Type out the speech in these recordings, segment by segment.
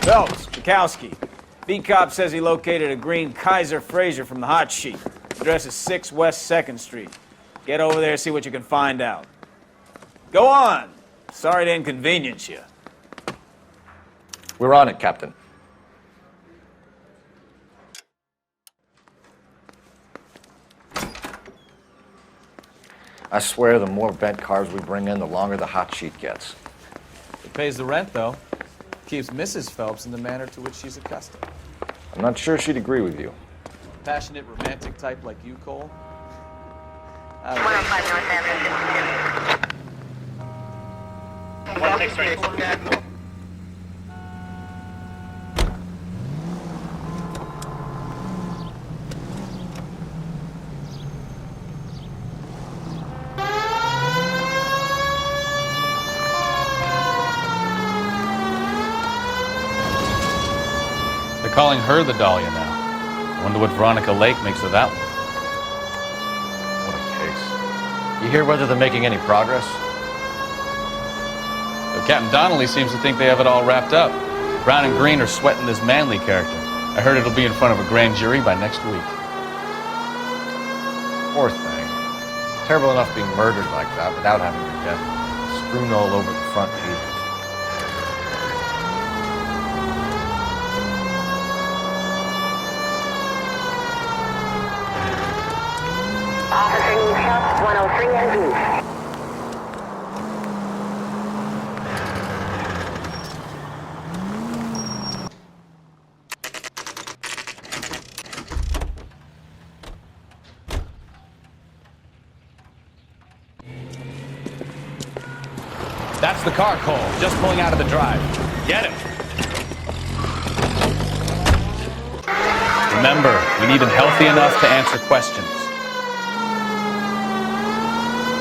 Phelps, Bukowski. Beat cop says he located a green Kaiser Fraser from the hot sheet. Address is 6 West 2nd Street. Get over there, see what you can find out. Go on. Sorry to inconvenience you. We're on it, Captain. I swear the more bent cars we bring in, the longer the hot sheet gets. It pays the rent, though. Keeps Mrs. Phelps in the manner to which she's accustomed. I'm not sure she'd agree with you. Passionate, romantic type like you, Cole? 105 North Avenue. They're calling her the Dahlia now. I wonder what Veronica Lake makes of that one. What a case. You hear whether they're making any progress? Though Captain Donnelly seems to think they have it all wrapped up. Brown and Green are sweating this Manley character. I heard it'll be in front of a grand jury by next week. Poor thing. Terrible enough being murdered like that without having her death strewn all over the front pages. Officer needs help, 103 and B. That's the car, Cole. Just pulling out of the drive. Get him. Remember, we need him healthy enough to answer questions.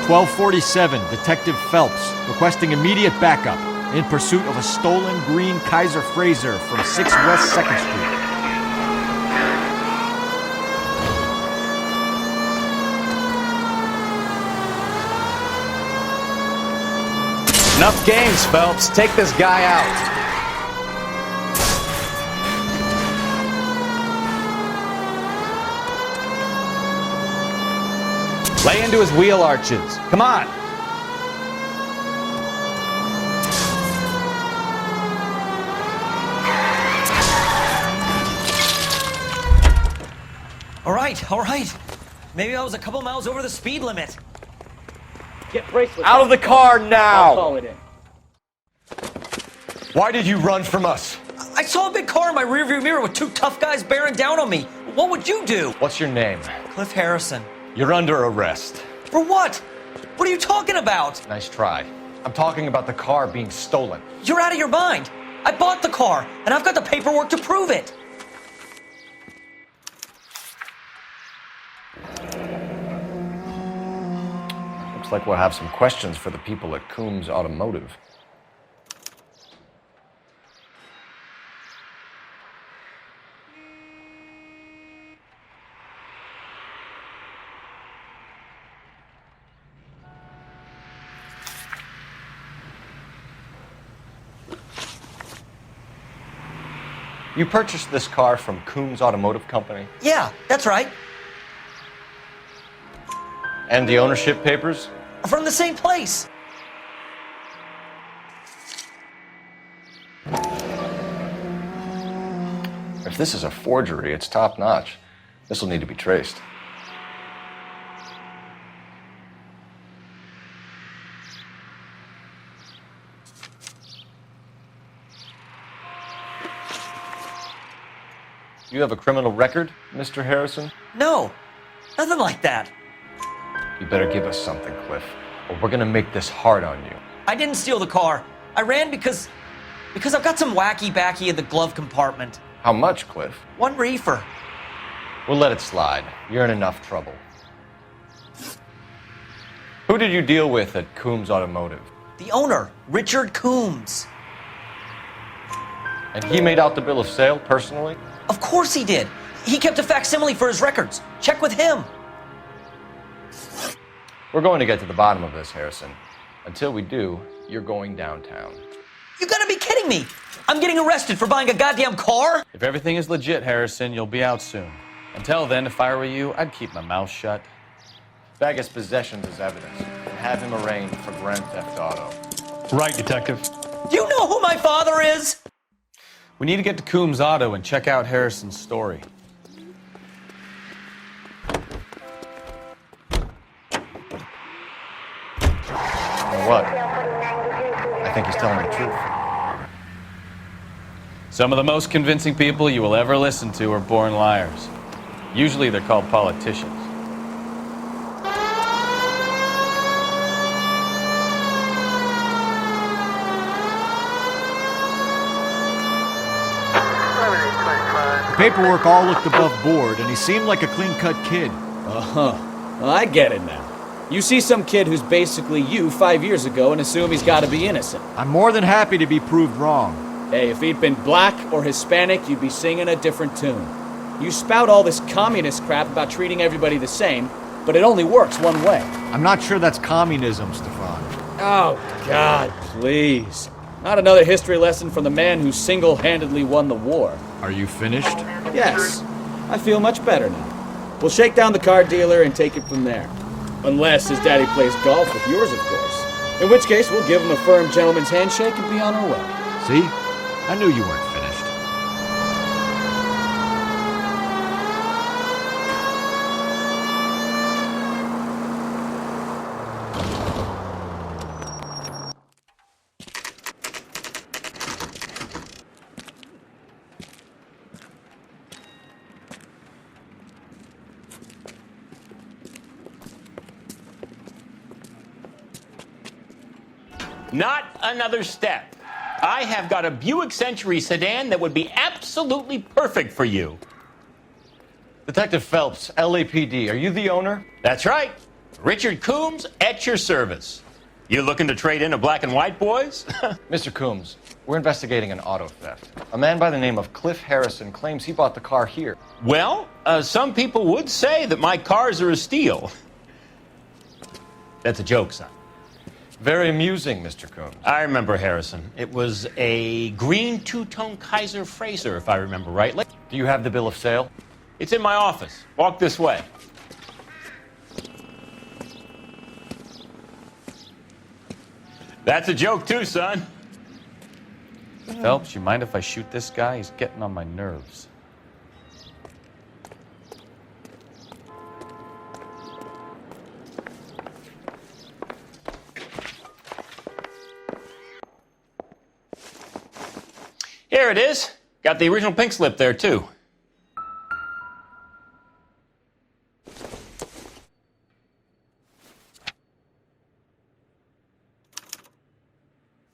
1247, Detective Phelps, requesting immediate backup in pursuit of a stolen green Kaiser Fraser from 6 West 2nd Street. Enough games, Phelps. Take this guy out. Lay into his wheel arches. Come on. All right. Maybe I was a couple miles over the speed limit. Get bracelets. Out of the car now! I'll call it in. Why did you run from us? I saw a big car in my rearview mirror with 2 tough guys bearing down on me. What would you do? What's your name? Cliff Harrison. You're under arrest. For what? What are you talking about? Nice try. I'm talking about the car being stolen. You're out of your mind. I bought the car, and I've got the paperwork to prove it. Looks like we'll have some questions for the people at Coombs Automotive. You purchased this car from Coombs Automotive Company? Yeah, that's right. And the ownership papers? From the same place. If this is a forgery, it's top-notch. This will need to be traced. You have a criminal record, Mr. Harrison? No, nothing like that. You better give us something, Cliff, or we're gonna make this hard on you. I didn't steal the car. I ran because I've got some wacky backy in the glove compartment. How much, Cliff? 1 reefer. We'll let it slide. You're in enough trouble. Who did you deal with at Coombs Automotive? The owner, Richard Coombs. And he made out the bill of sale personally? Of course he did. He kept a facsimile for his records. Check with him. We're going to get to the bottom of this, Harrison. Until we do, you're going downtown. You gotta be kidding me! I'm getting arrested for buying a goddamn car? If everything is legit, Harrison, you'll be out soon. Until then, if I were you, I'd keep my mouth shut. Bag his possessions as evidence and have him arraigned for grand theft auto. Right, Detective. Do you know who my father is? We need to get to Coombs Auto and check out Harrison's story. What? I think he's telling the truth. Some of the most convincing people you will ever listen to are born liars. Usually they're called politicians. The paperwork all looked above board, and he seemed like a clean-cut kid. Uh-huh. Well, I get it now. You see some kid who's basically you 5 years ago and assume he's got to be innocent. I'm more than happy to be proved wrong. Hey, if he'd been black or Hispanic, you'd be singing a different tune. You spout all this communist crap about treating everybody the same, but it only works one way. I'm not sure that's communism, Stefan. Oh, God, please. Not another history lesson from the man who single-handedly won the war. Are you finished? Yes, I feel much better now. We'll shake down the car dealer and take it from there. Unless his daddy plays golf with yours, of course. In which case, we'll give him a firm gentleman's handshake and be on our way. See? I knew you weren't finished. Not another step. I have got a Buick Century sedan that would be absolutely perfect for you. Detective Phelps, LAPD, are you the owner? That's right. Richard Coombs at your service. You looking to trade in a black and white, boys? Mr. Coombs, we're investigating an auto theft. A man by the name of Cliff Harrison claims he bought the car here. Well, some people would say that my cars are a steal. That's a joke, son. Very amusing, Mr. Coombs. I remember Harrison. It was a green two-tone Kaiser Frazer, if I remember rightly. Do you have the bill of sale? It's in my office. Walk this way. That's a joke too, son. Phelps, you mind if I shoot this guy? He's getting on my nerves. Here it is. Got the original pink slip there, too.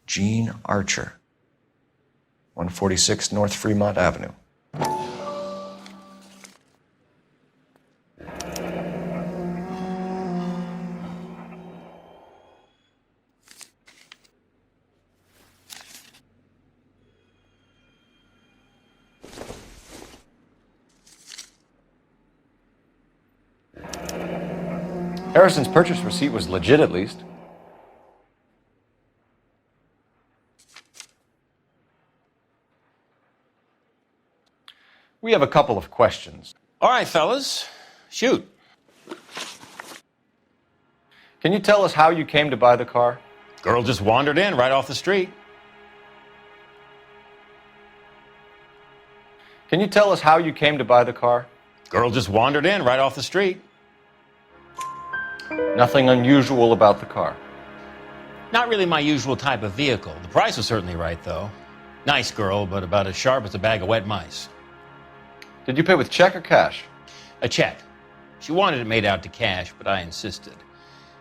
Gene Archer, 146 North Fremont Avenue. Harrison's purchase receipt was legit, at least. We have a couple of questions. All right, fellas. Shoot. Can you tell us how you came to buy the car? Girl just wandered in right off the street. Can you tell us how you came to buy the car? Girl just wandered in right off the street. Nothing unusual about the car. Not really my usual type of vehicle. The price was certainly right, though. Nice girl, but about as sharp as a bag of wet mice. Did you pay with check or cash? A check. She wanted it made out to cash, but I insisted.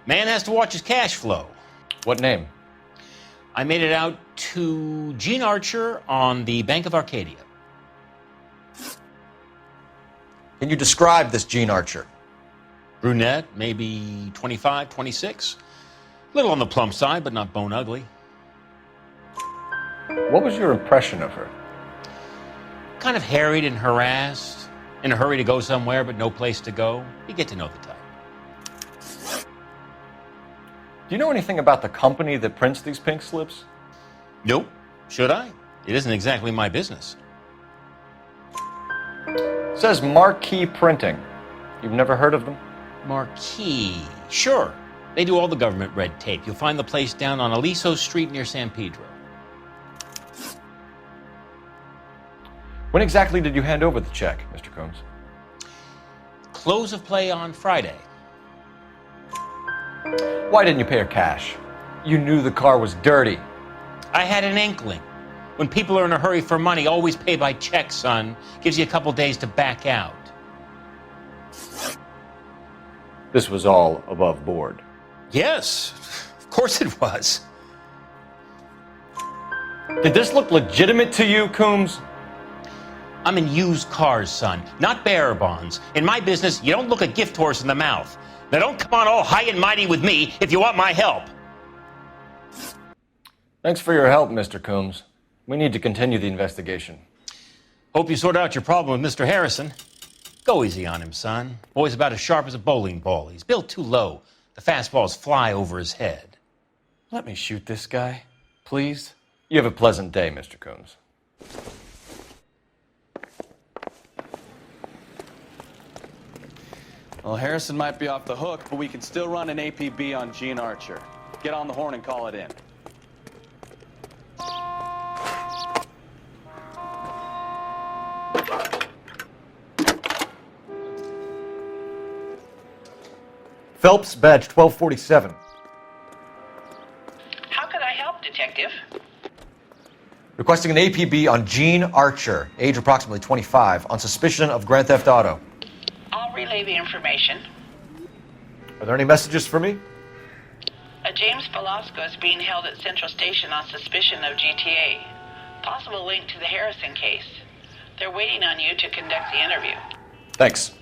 Man has to watch his cash flow. What name? I made it out to Gene Archer on the Bank of Arcadia. Can you describe this Gene Archer? Brunette, maybe 25, 26. Little on the plump side, but not bone ugly. What was your impression of her? Kind of harried and harassed. In a hurry to go somewhere, but no place to go. You get to know the type. Do you know anything about the company that prints these pink slips? Nope. Should I? It isn't exactly my business. It says Marquee Printing. You've never heard of them? Marquee. Sure. They do all the government red tape. You'll find the place down on Aliso Street near San Pedro. When exactly did you hand over the check, Mr. Combs? Close of play on Friday. Why didn't you pay her cash? You knew the car was dirty. I had an inkling. When people are in a hurry for money, always pay by check, son. Gives you a couple days to back out. This was all above board. Yes, of course it was. Did this look legitimate to you, Coombs? I'm in used cars, son, not bearer bonds. In my business, you don't look a gift horse in the mouth. Now don't come on all high and mighty with me if you want my help. Thanks for your help, Mr. Coombs. We need to continue the investigation. Hope you sort out your problem with Mr. Harrison. Go easy on him, son. Boy's about as sharp as a bowling ball. He's built too low. The fastballs fly over his head. Let me shoot this guy, please. You have a pleasant day, Mr. Coombs. Well, Harrison might be off the hook, but we can still run an APB on Gene Archer. Get on the horn and call it in. Phelps, badge 1247. How could I help, Detective? Requesting an APB on Gene Archer, age approximately 25, on suspicion of grand theft auto. I'll relay the information. Are there any messages for me? A James Velasco is being held at Central Station on suspicion of GTA. Possible link to the Harrison case. They're waiting on you to conduct the interview. Thanks.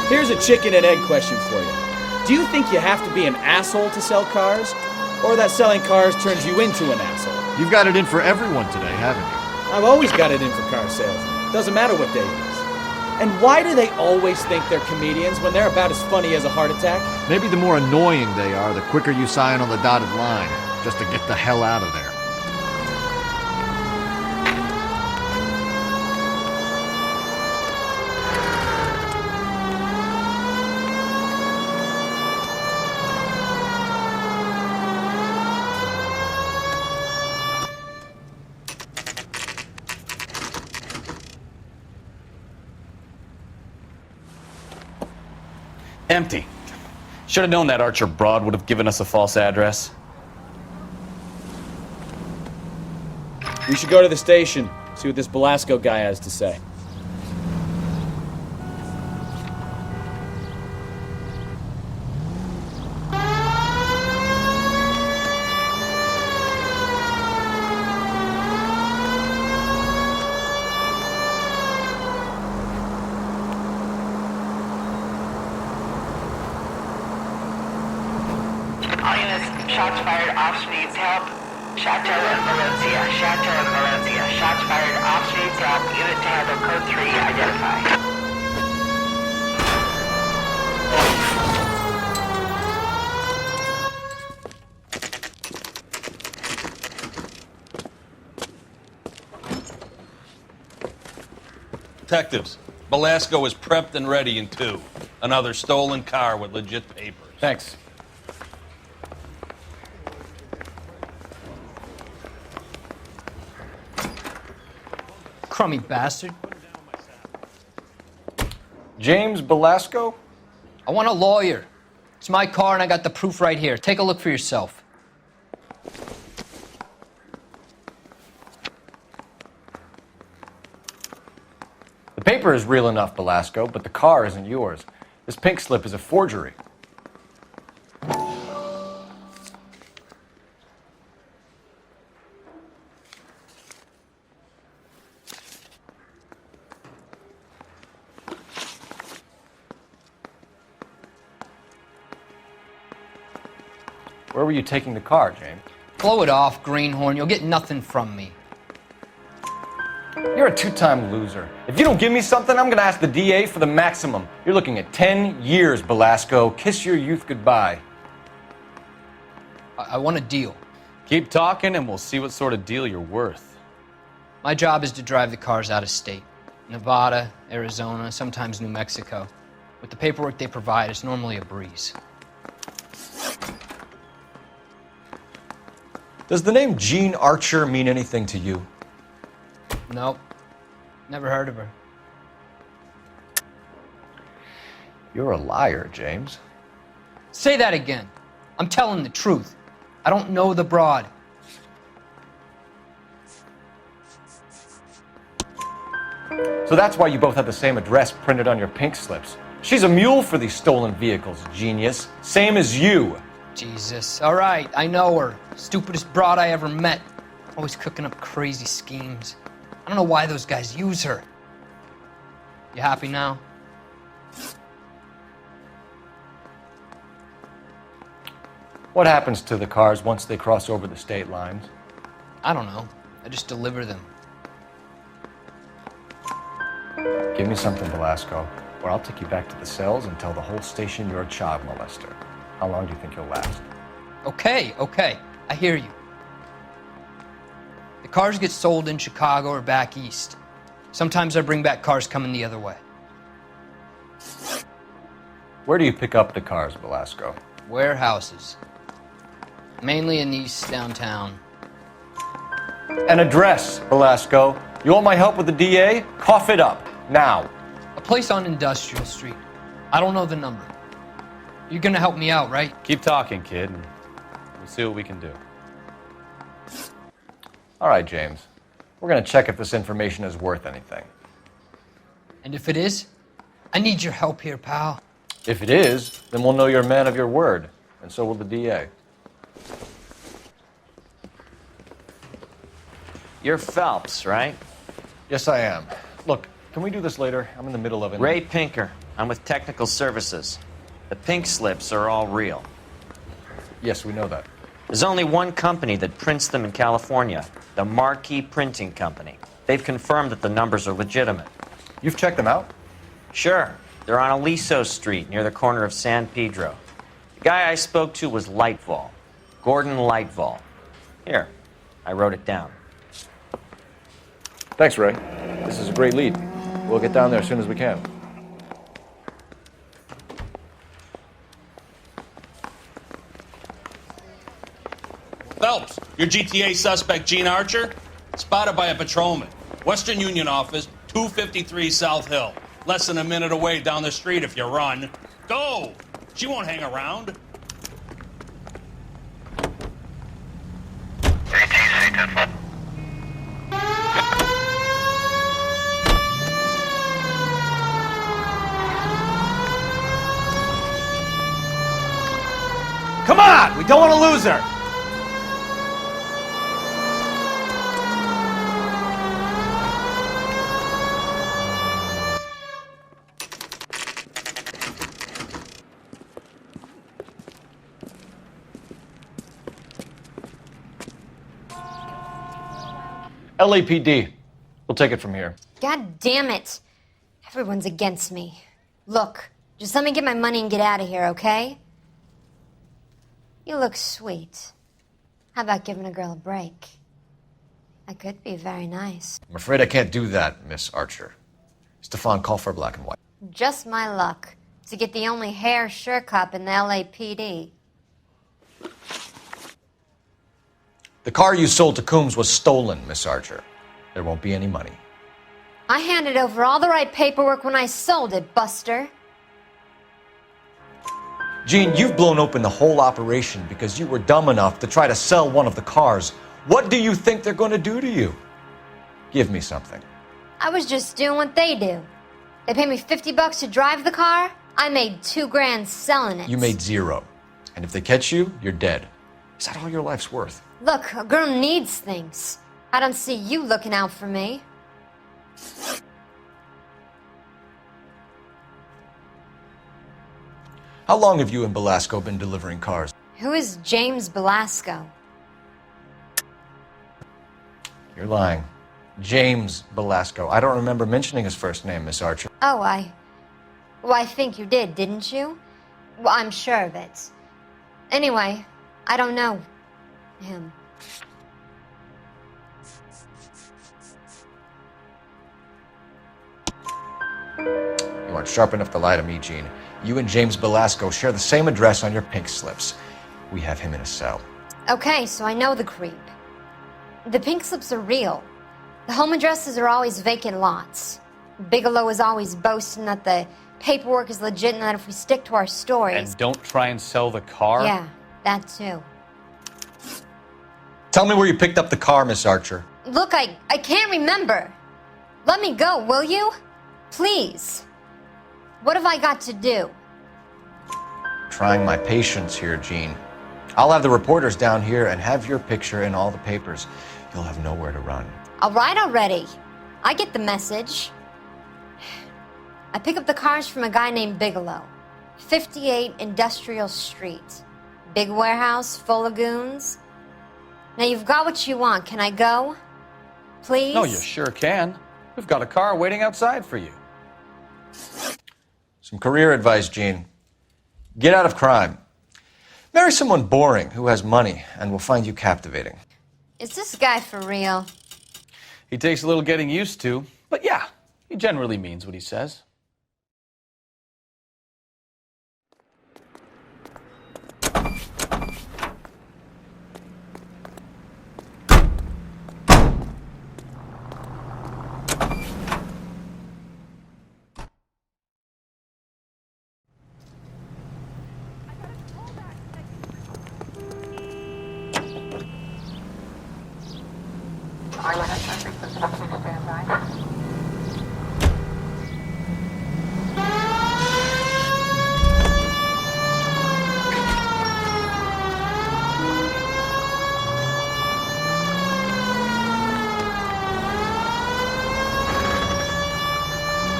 Here's a chicken and egg question for you. Do you think you have to be an asshole to sell cars? Or that selling cars turns you into an asshole? You've got it in for everyone today, haven't you? I've always got it in for car salesmen. Doesn't matter what day it is. And why do they always think they're comedians when they're about as funny as a heart attack? Maybe the more annoying they are, the quicker you sign on the dotted line, just to get the hell out of there. Empty. Should have known that Archer broad would have given us a false address. We should go to the station, see what this Velasco guy has to say. All units, shots fired, officer needs help. Chateau and Valencia, Chateau and Valencia. Shots fired, officer needs help. Unit to handle code 3, identify. Detectives, Velasco is prepped and ready in 2. Another stolen car with legit papers. Thanks. Crummy bastard. James Velasco? I want a lawyer. It's my car and I got the proof right here. Take a look for yourself. The paper is real enough, Velasco, but the car isn't yours. This pink slip is a forgery. Where were you taking the car, James? Blow it off, greenhorn. You'll get nothing from me. You're a two-time loser. If you don't give me something, I'm gonna ask the DA for the maximum. You're looking at 10 years, Belasco. Kiss your youth goodbye. I want a deal. Keep talking and we'll see what sort of deal you're worth. My job is to drive the cars out of state. Nevada, Arizona, sometimes New Mexico. With the paperwork they provide, it's normally a breeze. Does the name Jean Archer mean anything to you? Nope. Never heard of her. You're a liar, James. Say that again. I'm telling the truth. I don't know the broad. So that's why you both have the same address printed on your pink slips. She's a mule for these stolen vehicles, genius. Same as you. Jesus. All right, I know her. Stupidest broad I ever met. Always cooking up crazy schemes. I don't know why those guys use her. You happy now? What happens to the cars once they cross over the state lines? I don't know. I just deliver them. Give me something, Belasco, or I'll take you back to the cells and tell the whole station you're a child molester. How long do you think you'll last? Okay. I hear you. The cars get sold in Chicago or back east. Sometimes I bring back cars coming the other way. Where do you pick up the cars, Belasco? Warehouses. Mainly in East downtown. An address, Belasco. You want my help with the DA? Cough it up, now. A place on Industrial Street. I don't know the number. You're gonna help me out, right? Keep talking, kid, and we'll see what we can do. All right, James. We're gonna check if this information is worth anything. And if it is, I need your help here, pal. If it is, then we'll know you're a man of your word, and so will the DA. You're Phelps, right? Yes, I am. Look, can we do this later? I'm in the middle of it. Ray Pinker. I'm with Technical Services. The pink slips are all real. Yes, we know that. There's only one company that prints them in California, the Marquee Printing Company. They've confirmed that the numbers are legitimate. You've checked them out? Sure. They're on Aliso Street, near the corner of San Pedro. The guy I spoke to was Lightval. Gordon Lightval. Here, I wrote it down. Thanks, Ray. This is a great lead. We'll get down there as soon as we can. Phelps, your GTA suspect, Jean Archer, spotted by a patrolman. Western Union office, 253 South Hill. Less than a minute away down the street if you run. Go! She won't hang around. Come on! We don't want to lose her! LAPD. We'll take it from here. God damn it. Everyone's against me. Look, just let me get my money and get out of here, okay? You look sweet. How about giving a girl a break? I could be very nice. I'm afraid I can't do that, Miss Archer. Stefan, call for black and white. Just my luck to get the only hair sure cop in the LAPD. The car you sold to Coombs was stolen, Miss Archer. There won't be any money. I handed over all the right paperwork when I sold it, Buster. Jean, you've blown open the whole operation because you were dumb enough to try to sell one of the cars. What do you think they're going to do to you? Give me something. I was just doing what they do. They paid me $50 to drive the car. I made $2 grand selling it. You made zero. And if they catch you, you're dead. Is that all your life's worth? Look, a girl needs things. I don't see you looking out for me. How long have you and Belasco been delivering cars? Who is James Belasco? You're lying. James Belasco. I don't remember mentioning his first name, Miss Archer. Oh, Well, I think you did, didn't you? Well, I'm sure of it. Anyway, I don't know him. You aren't sharp enough to lie to me, Gene. You and James Belasco share the same address on your pink slips. We have him in a cell. Okay, so I know the creep. The pink slips are real. The home addresses are always vacant lots. Bigelow is always boasting that the paperwork is legit and that if we stick to our stories... And don't try and sell the car? Yeah, that too. Tell me where you picked up the car, Miss Archer. Look, I can't remember. Let me go, will you? Please. What have I got to do? Trying my patience here, Gene. I'll have the reporters down here and have your picture in all the papers. You'll have nowhere to run. All right already. I get the message. I pick up the cars from a guy named Bigelow. 58 Industrial Street. Big warehouse full of goons. Now you've got what you want. Can I go? Please? No, you sure can. We've got a car waiting outside for you. Some career advice, Gene. Get out of crime. Marry someone boring who has money and will find you captivating. Is this guy for real? He takes a little getting used to, but yeah, he generally means what he says.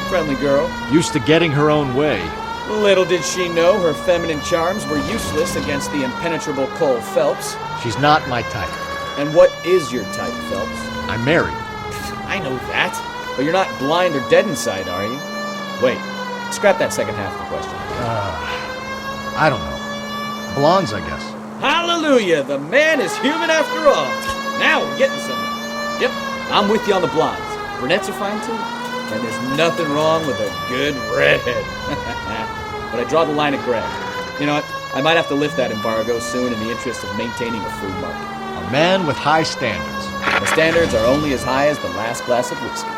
Friendly girl. Used to getting her own way. Little did she know her feminine charms were useless against the impenetrable Cole Phelps. She's not my type. And what is your type, Phelps? I'm married. I know that. But you're not blind or dead inside, are you? Wait, scrap that second half of the question. I don't know. Blondes, I guess. Hallelujah! The man is human after all. Now we're getting somewhere. Yep, I'm with you on the blondes. Brunettes are fine too. And there's nothing wrong with a good redhead. But I draw the line at gray. You know what? I might have to lift that embargo soon in the interest of maintaining a free market. A man with high standards. The standards are only as high as the last glass of whiskey.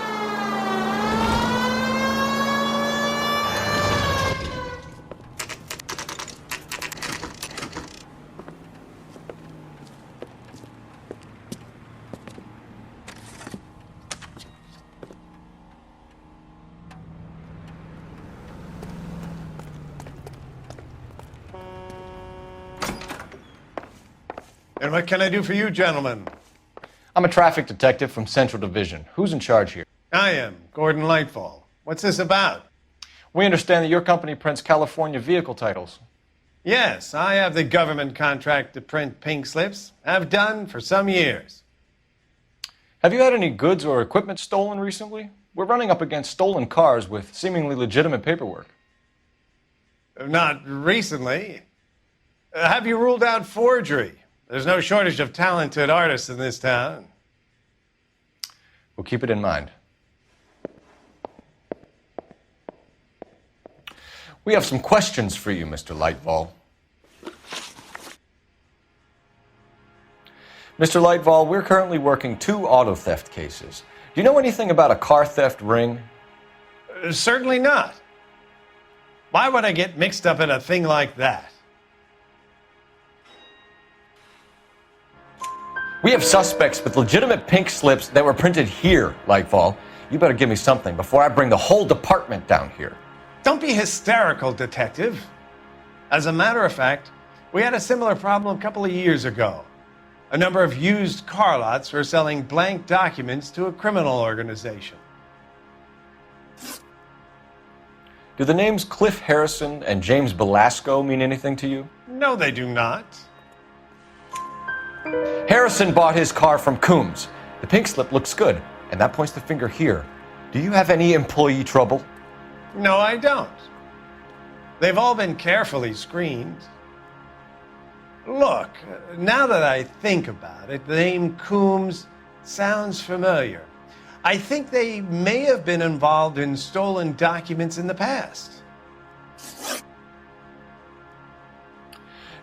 And what can I do for you, gentlemen? I'm a traffic detective from Central Division. Who's in charge here? I am, Gordon Lightfall. What's this about? We understand that your company prints California vehicle titles. Yes, I have the government contract to print pink slips. I've done for some years. Have you had any goods or equipment stolen recently? We're running up against stolen cars with seemingly legitimate paperwork. Not recently. Have you ruled out forgery? There's no shortage of talented artists in this town. We'll keep it in mind. We have some questions for you, Mr. Lightfall. Mr. Lightfall, we're currently working 2 auto theft cases. Do you know anything about a car theft ring? Certainly not. Why would I get mixed up in a thing like that? We have suspects with legitimate pink slips that were printed here, Lightfall. You better give me something before I bring the whole department down here. Don't be hysterical, Detective. As a matter of fact, we had a similar problem a couple of years ago. A number of used car lots were selling blank documents to a criminal organization. Do the names Cliff Harrison and James Belasco mean anything to you? No, they do not. Harrison bought his car from Coombs. The pink slip looks good, and that points the finger here. Do you have any employee trouble? No, I don't. They've all been carefully screened. Look, now that I think about it, the name Coombs sounds familiar. I think they may have been involved in stolen documents in the past.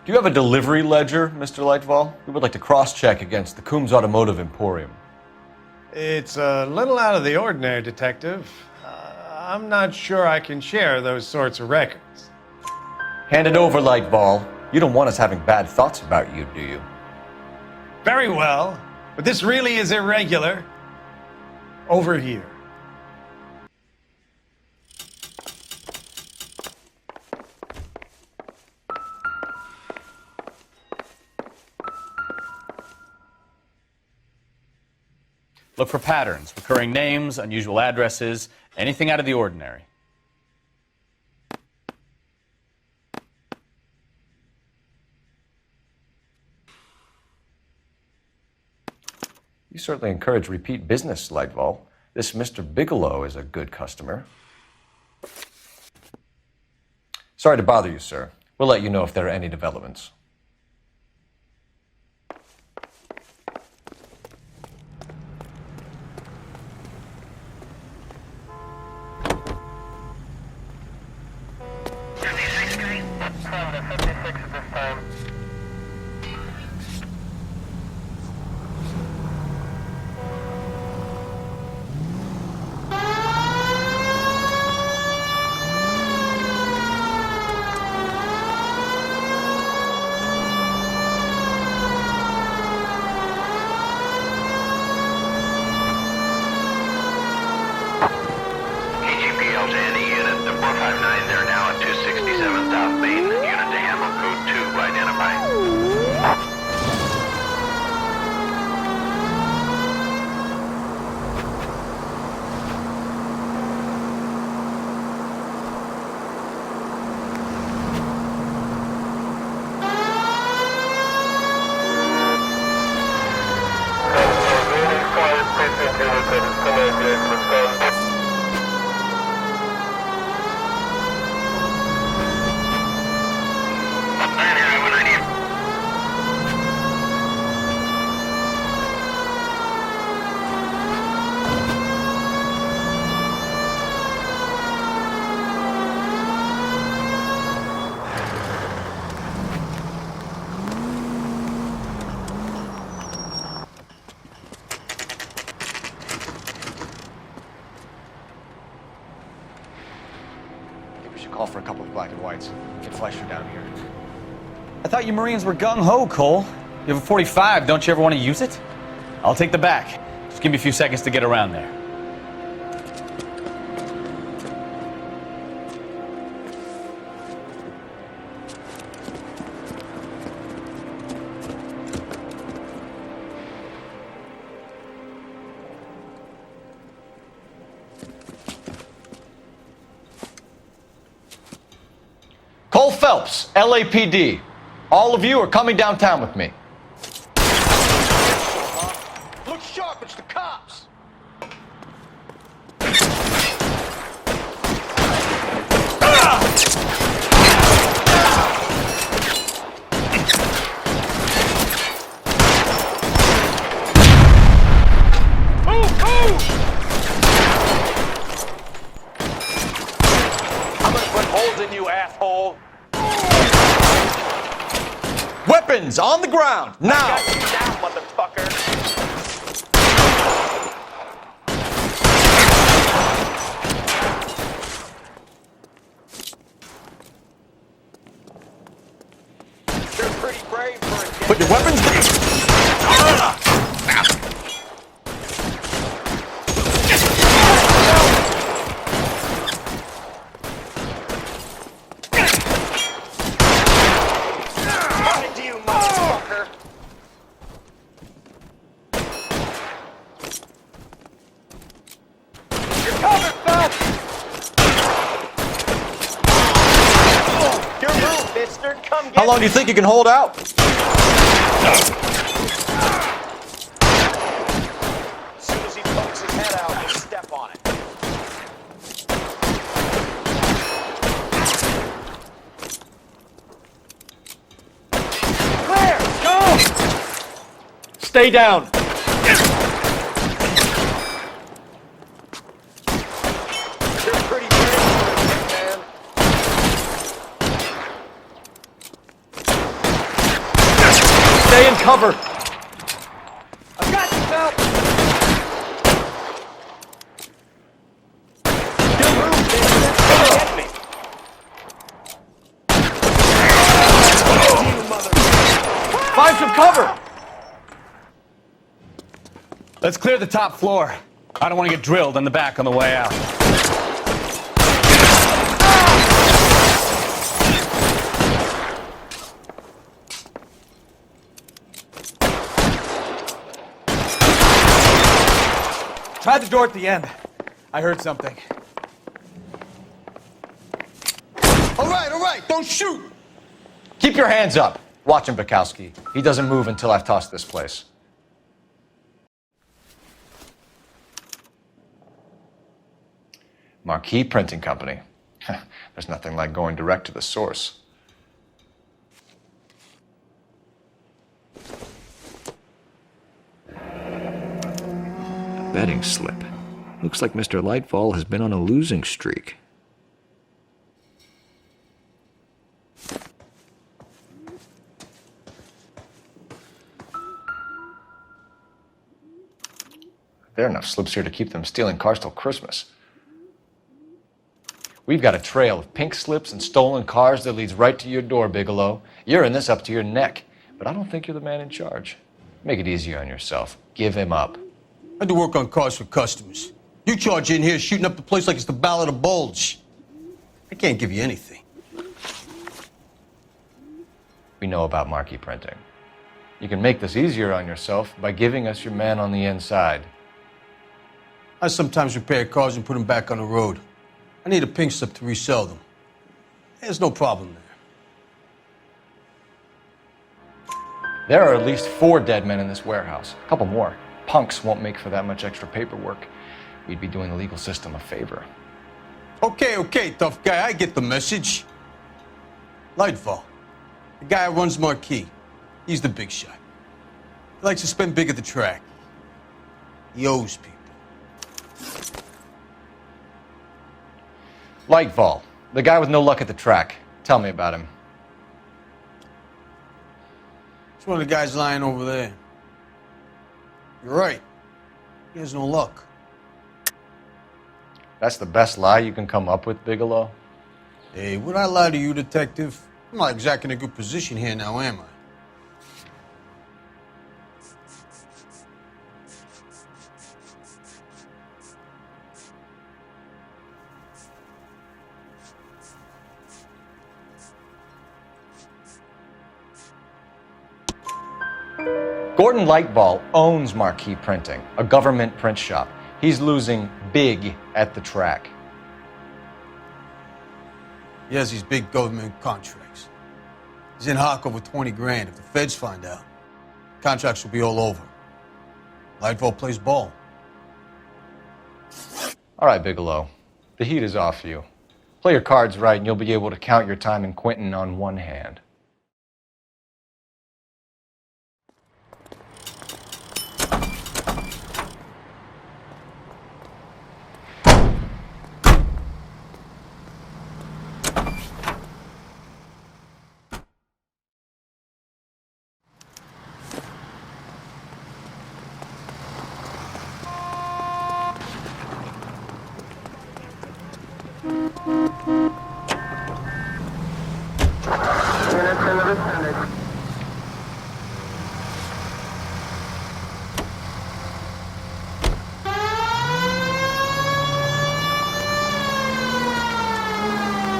Do you have a delivery ledger, Mr. Lightfall? We would like to cross-check against the Coombs Automotive Emporium. It's a little out of the ordinary, Detective. I'm not sure I can share those sorts of records. Hand it over, Lightball. You don't want us having bad thoughts about you, do you? Very well, but this really is irregular. Over here. Look for patterns, recurring names, unusual addresses, anything out of the ordinary. You certainly encourage repeat business, Lightfall. This Mr. Bigelow is a good customer. Sorry to bother you, sir. We'll let you know if there are any developments. Call for a couple of black and whites. Get Fleischer down here. I thought you Marines were gung-ho, Cole. You have a 45, don't you ever want to use it? I'll take the back. Just give me a few seconds to get around there. Cole Phelps, LAPD. All of you are coming downtown with me. Look sharp, it's the cops! I'm gonna put holes in you, asshole. Weapons on the ground, now! Down, motherfucker! You're pretty brave for a kid. Put your weapons down! How long do you think you can hold out? As soon as he pokes his head out, you step on it. Clear! Go! Stay down. You're pretty brave, man. Stay in cover. I've got you, Phelps! You move, man. Get me. You mother... Find some cover. Let's clear the top floor. I don't want to get drilled in the back on the way out. Try the door at the end. I heard something. All right, don't shoot! Keep your hands up. Watch him, Bukowski. He doesn't move until I've tossed this place. Marquee Printing Company. There's nothing like going direct to the source. A betting slip. Looks like Mr. Lightfall has been on a losing streak. There are enough slips here to keep them stealing cars till Christmas. We've got a trail of pink slips and stolen cars that leads right to your door, Bigelow. You're in this up to your neck, but I don't think you're the man in charge. Make it easier on yourself. Give him up. I do work on cars for customers. You charge in here shooting up the place like it's the Ballad of Bulge. I can't give you anything. We know about marquee printing. You can make this easier on yourself by giving us your man on the inside. I sometimes repair cars and put them back on the road. I need a pink slip to resell them. There's no problem there. There are at least 4 dead men in this warehouse. A couple more. Punks won't make for that much extra paperwork. We'd be doing the legal system a favor. Okay, tough guy, I get the message. Lightfall, the guy who runs Marquee. He's the big shot. He likes to spend big at the track. He owes people. Lightfall, the guy with no luck at the track. Tell me about him. It's one of the guys lying over there. You're right. He has no luck. That's the best lie you can come up with, Bigelow? Hey, would I lie to you, detective? I'm not exactly in a good position here now, am I? Gordon Lightfall owns Marquee Printing, a government print shop. He's losing big at the track. He has these big government contracts. He's in hock over 20 grand. If the feds find out, contracts will be all over. Lightfall plays ball. All right, Bigelow. The heat is off you. Play your cards right and you'll be able to count your time in Quentin on one hand.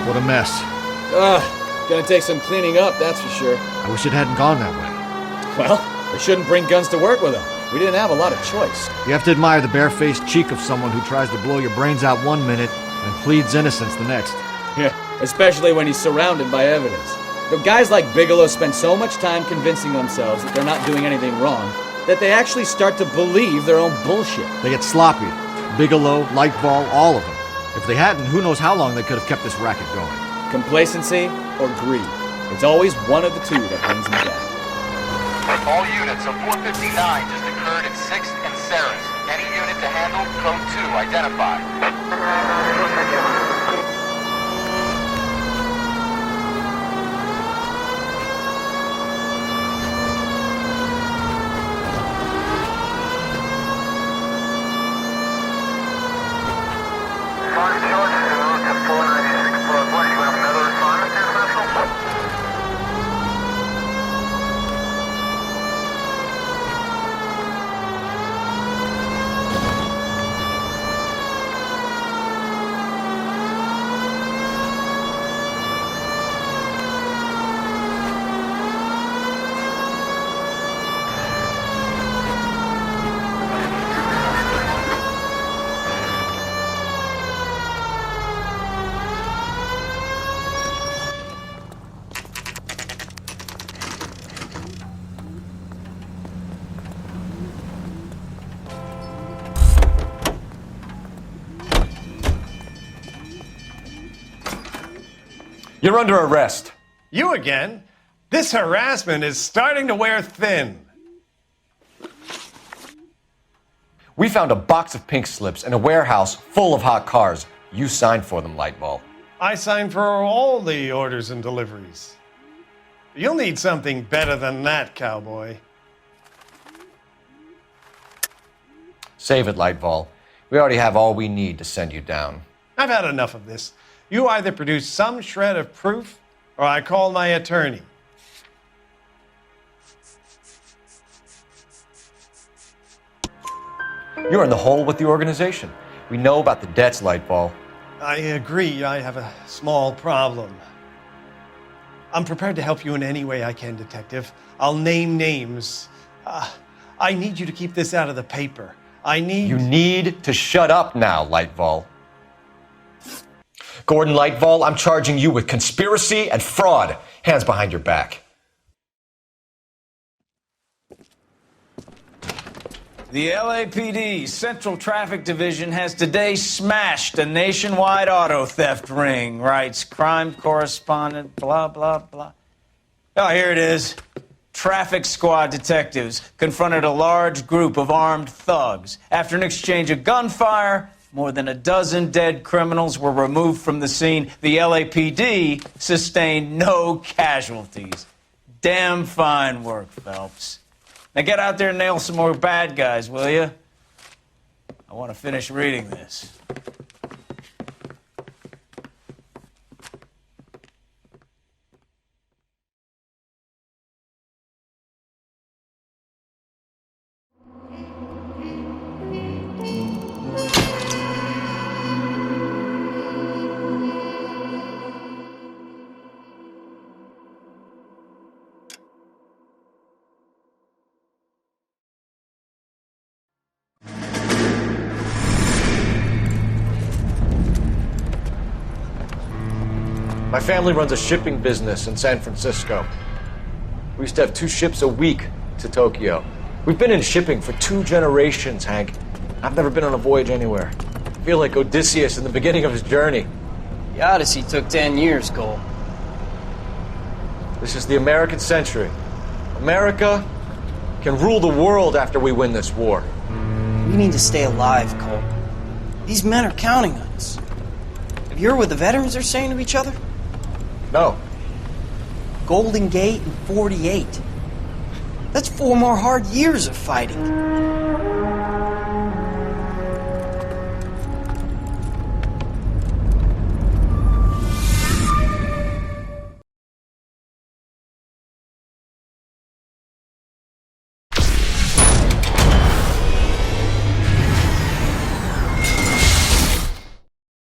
What a mess. Gonna take some cleaning up, that's for sure. I wish it hadn't gone that way. Well, we shouldn't bring guns to work with them. We didn't have a lot of choice. You have to admire the barefaced cheek of someone who tries to blow your brains out one minute and pleads innocence the next. Yeah, especially when he's surrounded by evidence. You know, guys like Bigelow spend so much time convincing themselves that they're not doing anything wrong that they actually start to believe their own bullshit. They get sloppy. Bigelow, Lightball, all of them. If they hadn't, who knows how long they could have kept this racket going. Complacency or greed. It's always one of the two that brings them down. All units, a 459 just occurred at 6th and Sarah's. Any unit to handle, code 2, identified. You're under arrest. You again? This harassment is starting to wear thin. We found a box of pink slips in a warehouse full of hot cars. You signed for them, Lightball. I signed for all the orders and deliveries. You'll need something better than that, cowboy. Save it, Lightball. We already have all we need to send you down. I've had enough of this. You either produce some shred of proof, or I call my attorney. You're in the hole with the organization. We know about the debts, Lightball. I agree, I have a small problem. I'm prepared to help you in any way I can, Detective. I'll name names. I need you to keep this out of the paper. You need to shut up now, Lightball. Gordon Lightball, I'm charging you with conspiracy and fraud. Hands behind your back. The LAPD Central Traffic Division has today smashed a nationwide auto theft ring, writes crime correspondent, blah, blah, blah. Oh, here it is. Traffic squad detectives confronted a large group of armed thugs. After an exchange of gunfire, more than a dozen dead criminals were removed from the scene. The LAPD sustained no casualties. Damn fine work, Phelps. Now get out there and nail some more bad guys, will you? I want to finish reading this. My family runs a shipping business in San Francisco. We used to have 2 ships a week to Tokyo. We've been in shipping for 2 generations, Hank. I've never been on a voyage anywhere. I feel like Odysseus in the beginning of his journey. The Odyssey took 10 years, Cole. This is the American century. America can rule the world after we win this war. We need to stay alive, Cole. These men are counting on us. Have you heard what the veterans are saying to each other? No. Golden Gate and 48. That's 4 more hard years of fighting.